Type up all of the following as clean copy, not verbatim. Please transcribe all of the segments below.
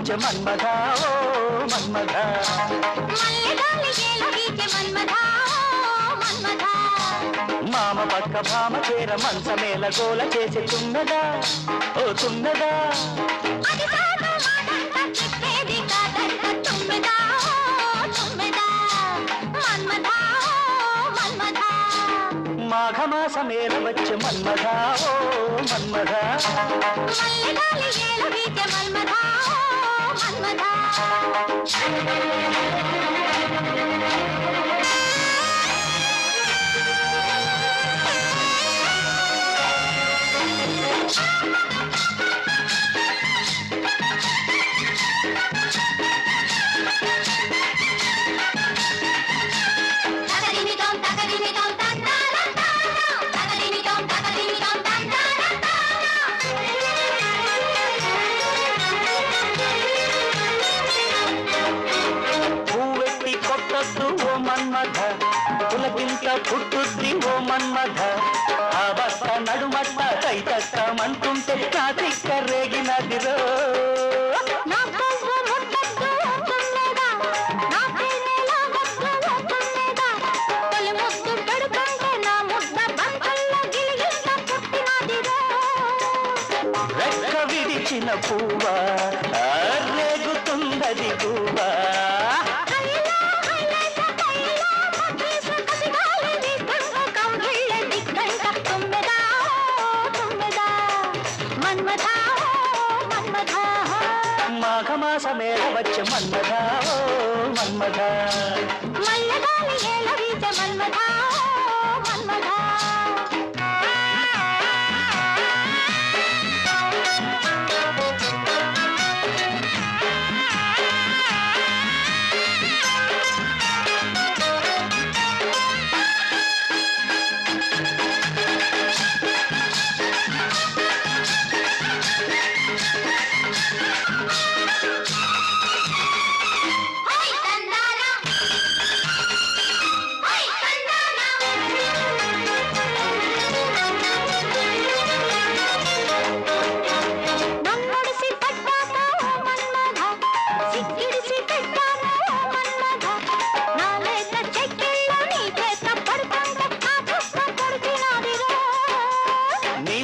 వచ్చే మన్మథ ఓ మన్మథ మామ పక్క భామ చేర మంచమేల గోల చేసి తున్నదా ఓ తున్నదా మాఘమాసమేల వచ్చే మన్మథ ఓ మన్మథ పులకింత పుట్టుద్ది ఓ మన్మథ ఆ బట్ట నడుమట్ట తైతట్టమంటుంటే నా తిక్క రేగినదిరో రెక్క విడిచిన పువ్వా రేగుతుందది పువ్వా మాఘమాసమేల వచ్చే మన్మథ ఓ మన్మథ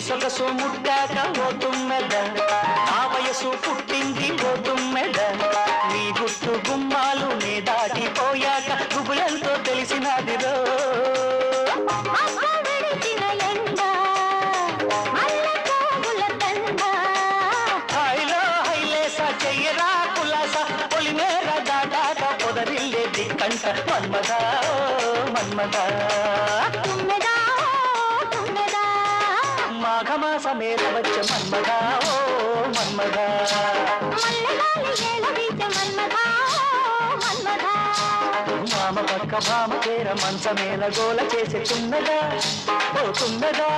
సొగసు ముట్టాక పోతున్నద ఆ వయసు పుట్టింది పోతున్నద నీ గుట్టు గుమ్మాలు నీ దాటిపోయాక గుబులంతో తెలిసినదిరో హైలో హైలేసా చెయ్యరా కులాసా పొలిమేర దాటాక పొదరిల్లే దిక్కంట మన్మథ మన్మథ మాఘమాసమేల వచ్చే మన్మథ ఓ మన్మథ మామ పక్క భామ చేర మంచమేల గోల చేసి తున్నదా ఓ తున్నదా